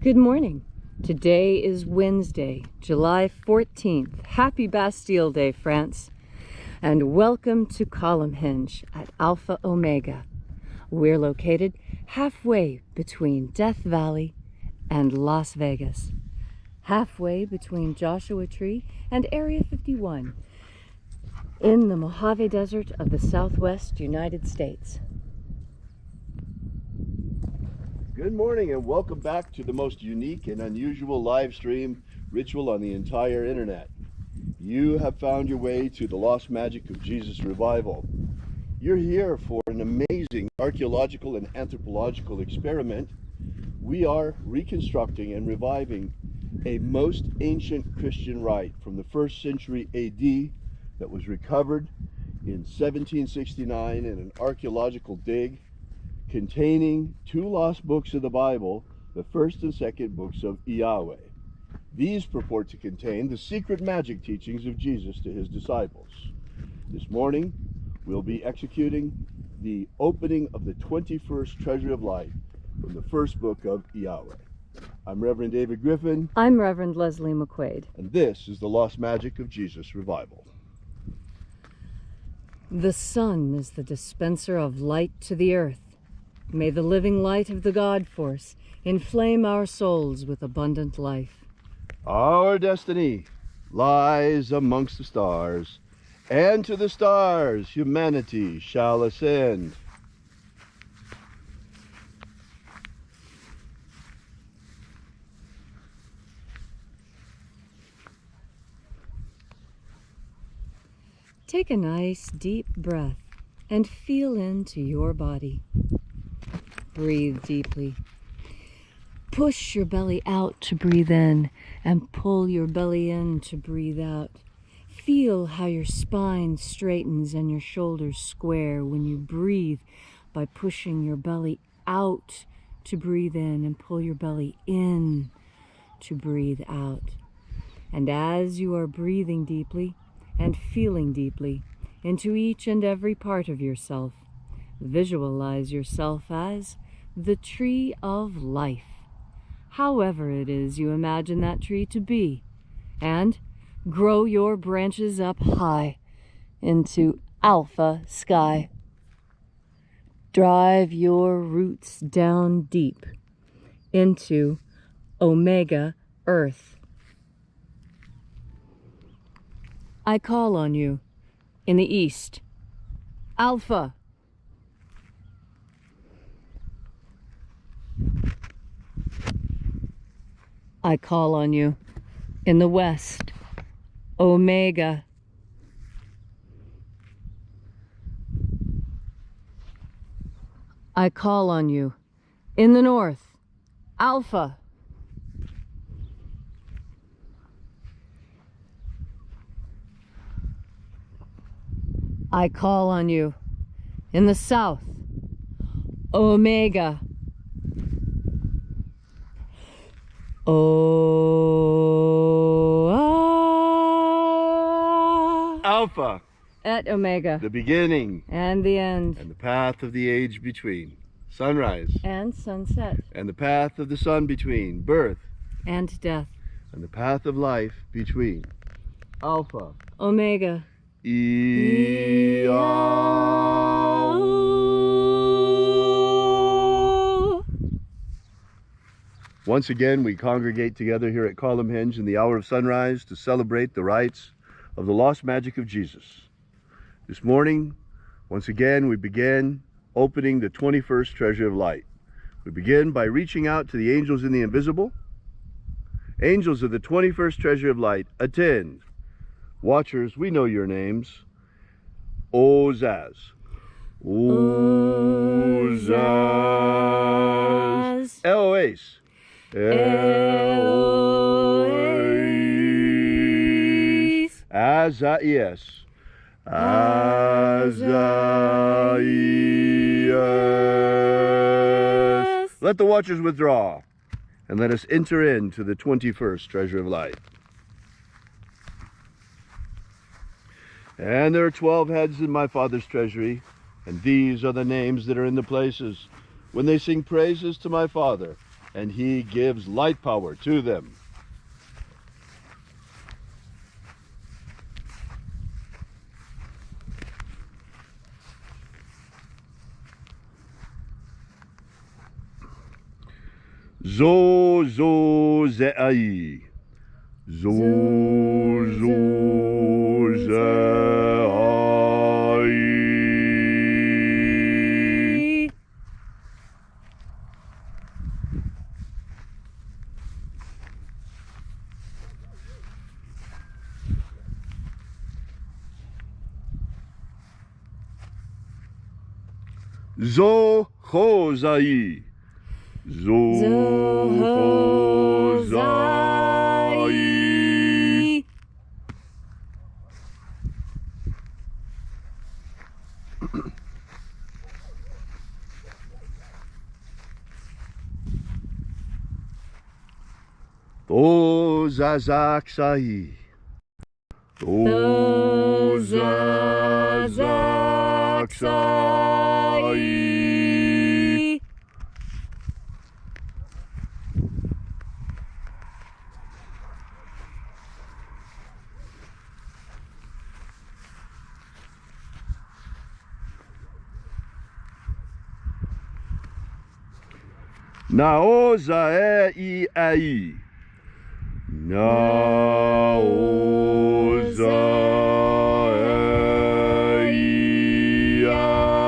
Good morning. Today is Wednesday, July 14th. Happy Bastille Day, France. And welcome to Column Hinge at Alpha Omega. We're located halfway between Death Valley and Las Vegas. Halfway between Joshua Tree and Area 51 in the Mojave Desert of the Southwest United States. Good morning and welcome back to the most unique and unusual live stream ritual on the entire internet. You have found your way to the Lost Magic of Jesus revival. You're here for an amazing archaeological and anthropological experiment. We are reconstructing and reviving a most ancient Christian rite from the 1st century AD that was recovered in 1769 in an archaeological dig containing 2 lost books of the Bible, the 1st and 2nd books of Yahweh. These purport to contain the secret magic teachings of Jesus to his disciples. This morning, we'll be executing the opening of the 21st Treasure of Light from the 1st book of Yahweh. I'm Reverend David Griffin. I'm Reverend Leslie McQuaid. And this is the Lost Magic of Jesus revival. The sun is the dispenser of light to the earth. May the living light of the God Force inflame our souls with abundant life. Our destiny lies amongst the stars, and to the stars humanity shall ascend. Take a nice deep breath and feel into your body. Breathe deeply. Push your belly out to breathe in and pull your belly in to breathe out. Feel how your spine straightens and your shoulders square when you breathe by pushing your belly out to breathe in and pull your belly in to breathe out. And as you are breathing deeply and feeling deeply into each and every part of yourself, visualize yourself as the tree of life, however it is you imagine that tree to be, and grow your branches up high into alpha sky. Drive your roots down deep into omega earth. I call on you in the east, alpha. I call on you in the west, omega. I call on you in the north, alpha. I call on you in the south, omega. Alpha. At omega. The beginning. And the end. And the path of the age between. Sunrise. And sunset. And the path of the sun between. Birth. And death. And the path of life between. Alpha. Omega. Once again, we congregate together here at Column Hinge in the hour of sunrise to celebrate the rites of the lost magic of Jesus. This morning, once again, we begin opening the 21st Treasure of Light. We begin by reaching out to the angels in the invisible. Angels of the 21st Treasure of Light, attend. Watchers, we know your names. Ozaz. Ozaz. Eloise. Eloise. Azaias. Azaias. Let the watchers withdraw, and let us enter into the 21st Treasure of Light. And there are 12 heads in my Father's treasury, and these are the names that are in the places when they sing praises to my Father and he gives light power to them. Zo zo ze'ai. Zo zo ze'ai. Zo ho zai. Zo ho zai. To zazak sai. To zazak sai. Naoza e ai. Naoza e ai.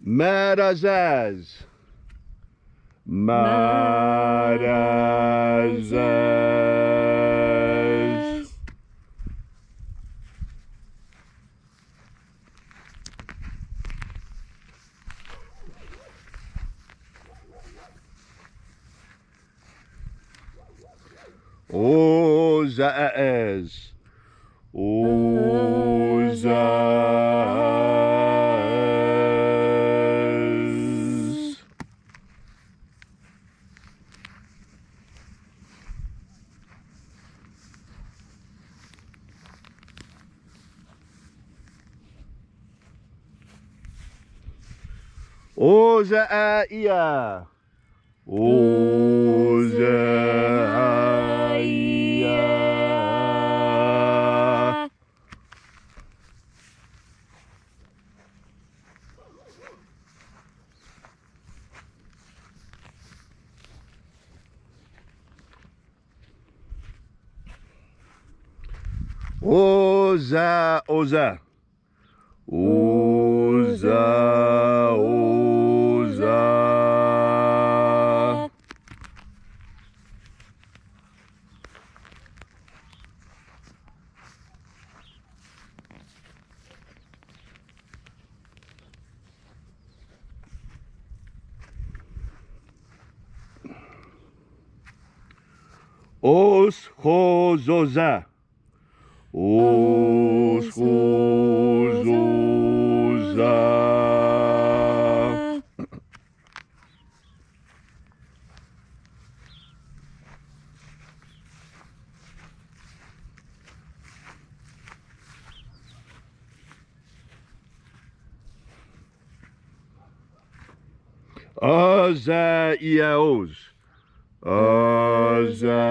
Marazaz. Marazaz. Ozaaz. Ozaaz. Ozaia. Ozaia. Oza, oza. Oza, oza. Os hozoza. Os hozoza. Azaiaos. Azaiaos.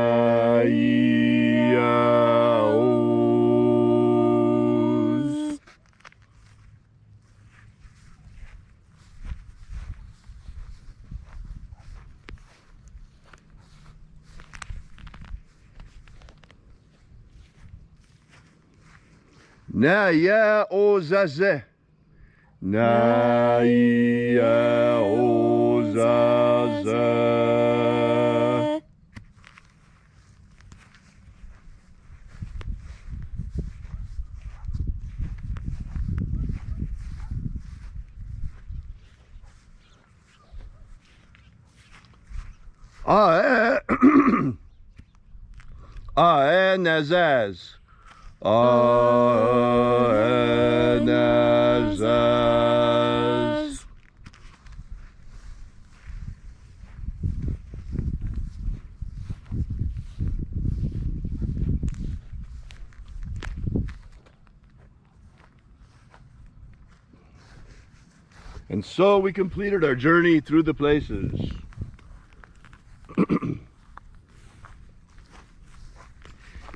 Naya ozaze. Naya ozaze. Aenazaz. Aenazaz. And so we completed our journey through the places.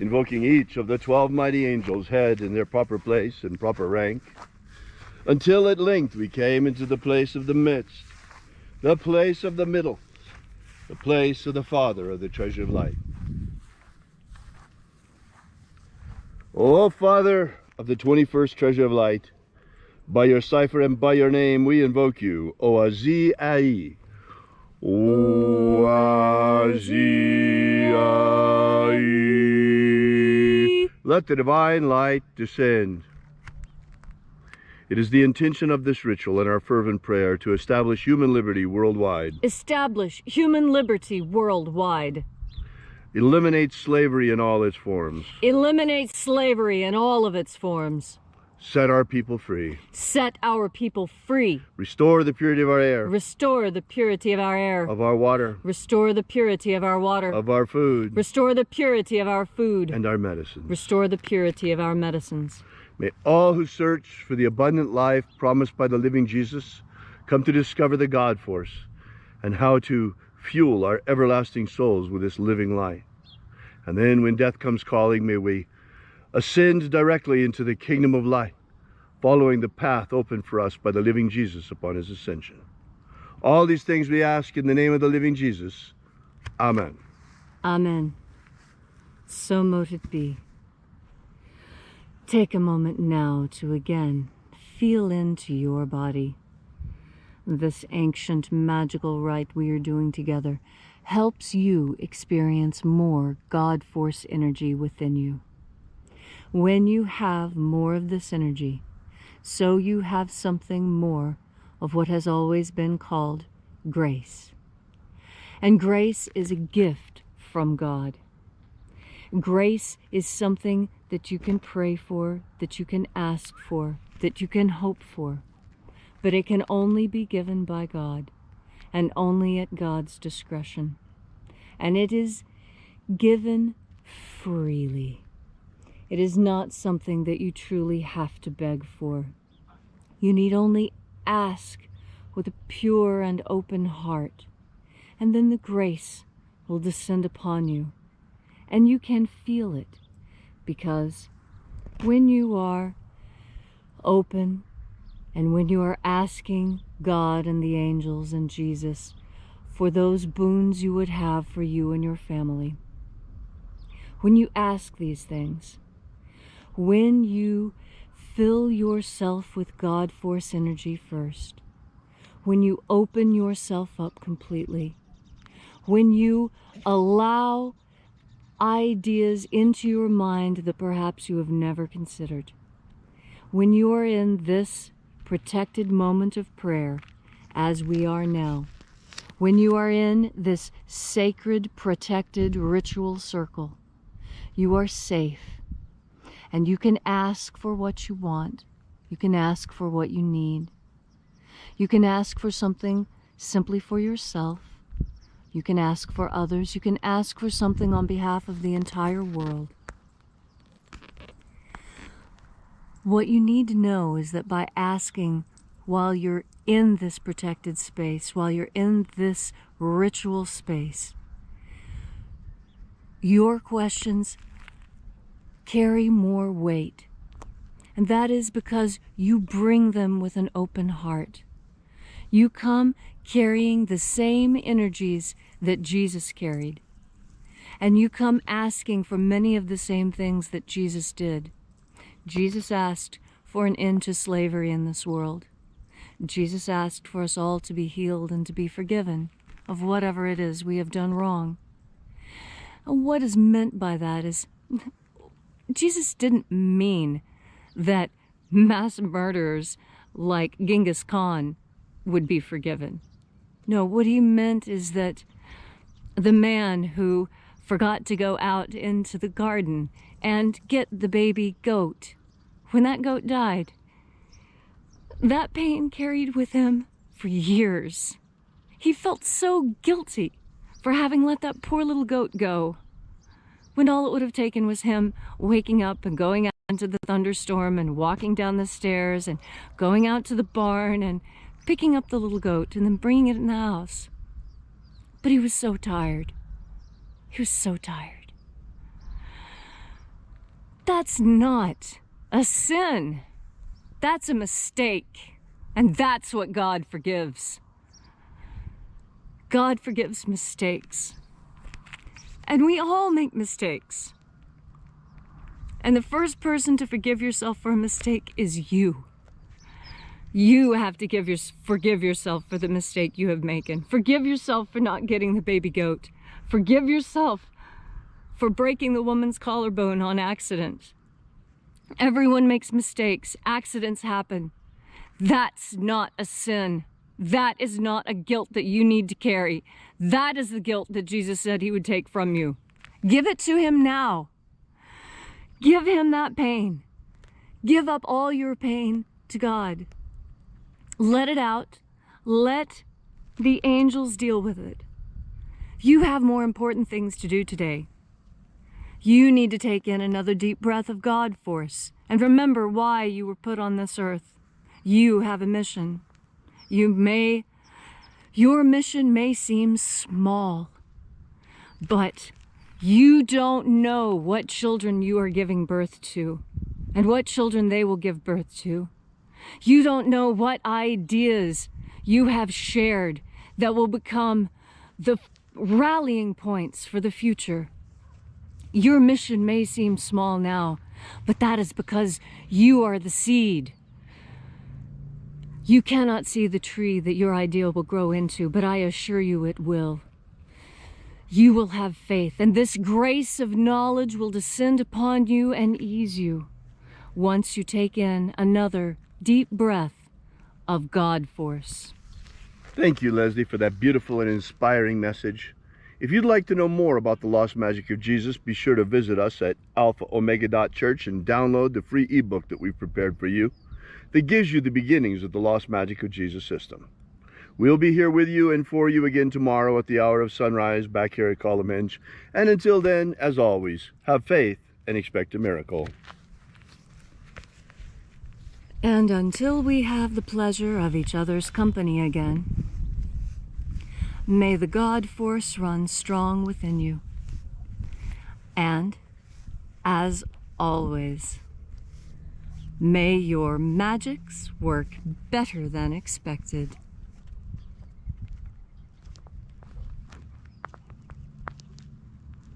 Invoking each of the 12 mighty angels' head in their proper place and proper rank, until at length we came into the place of the midst, the place of the middle, the place of the Father of the treasure of light. O Father of the 21st treasure of light, by your cipher and by your name we invoke you, Oazi Ai. Oazi Ai. Let the divine light descend. It is the intention of this ritual and our fervent prayer to establish human liberty worldwide. Establish human liberty worldwide. Eliminate slavery in all its forms. Eliminate slavery in all of its forms. Set our people free. Set our people free. Restore the purity of our air. Restore the purity of our air. Of our water. Restore the purity of our water. Of our food. Restore the purity of our food. And our medicines. Restore the purity of our medicines. May all who search for the abundant life promised by the living Jesus come to discover the God force and how to fuel our everlasting souls with this living light. And then when death comes calling, may we ascend directly into the kingdom of light, following the path opened for us by the living Jesus upon his ascension. All these things we ask in the name of the living Jesus. Amen. Amen. So mote it be. Take a moment now to again feel into your body. This ancient magical rite we are doing together helps you experience more God force energy within you. When you have more of this energy, so you have something more of what has always been called grace. And grace is a gift from God. Grace is something that you can pray for, that you can ask for, that you can hope for. But it can only be given by God, and only at God's discretion. And it is given freely. It is not something that you truly have to beg for. You need only ask with a pure and open heart, and then the grace will descend upon you. And you can feel it, because when you are open and when you are asking God and the angels and Jesus for those boons you would have for you and your family, when you ask these things, when you fill yourself with God force energy first, when you open yourself up completely, when you allow ideas into your mind that perhaps you have never considered, when you are in this protected moment of prayer, as we are now, when you are in this sacred, protected ritual circle, you are safe. And you can ask for what you want. You can ask for what you need. You can ask for something simply for yourself. You can ask for others. You can ask for something on behalf of the entire world. What you need to know is that by asking while you're in this protected space, while you're in this ritual space, your questions carry more weight. And that is because you bring them with an open heart. You come carrying the same energies that Jesus carried. And you come asking for many of the same things that Jesus did. Jesus asked for an end to slavery in this world. Jesus asked for us all to be healed and to be forgiven of whatever it is we have done wrong. And what is meant by that is, Jesus didn't mean that mass murderers like Genghis Khan would be forgiven. No, what he meant is that the man who forgot to go out into the garden and get the baby goat, when that goat died, that pain carried with him for years. He felt so guilty for having let that poor little goat go, when all it would have taken was him waking up and going out into the thunderstorm and walking down the stairs and going out to the barn and picking up the little goat and then bringing it in the house. But he was so tired. He was so tired. That's not a sin. That's a mistake. And that's what God forgives. God forgives mistakes. And we all make mistakes. And the first person to forgive yourself for a mistake is you. You have to forgive yourself for the mistake you have made. Forgive yourself for not getting the baby goat. Forgive yourself for breaking the woman's collarbone on accident. Everyone makes mistakes. Accidents happen. That's not a sin. That is not a guilt that you need to carry. That is the guilt that Jesus said he would take from you. Give it to him now. Give him that pain. Give up all your pain to God. Let it out. Let the angels deal with it. You have more important things to do today. You need to take in another deep breath of God force and remember why you were put on this earth. You have a mission. Your mission may seem small, but you don't know what children you are giving birth to and what children they will give birth to. You don't know what ideas you have shared that will become the rallying points for the future. Your mission may seem small now, but that is because you are the seed. You cannot see the tree that your idea will grow into, but I assure you it will. You will have faith, and this grace of knowledge will descend upon you and ease you once you take in another deep breath of God force. Thank you, Leslie, for that beautiful and inspiring message. If you'd like to know more about the lost magic of Jesus, be sure to visit us at alphaomega.church and download the free ebook that we've prepared for you that gives you the beginnings of the lost magic of Jesus system. We'll be here with you and for you again tomorrow at the hour of sunrise back here at Column Hinge. And until then, as always, have faith and expect a miracle. And until we have the pleasure of each other's company again, may the God force run strong within you. And, as always, may your magics work better than expected.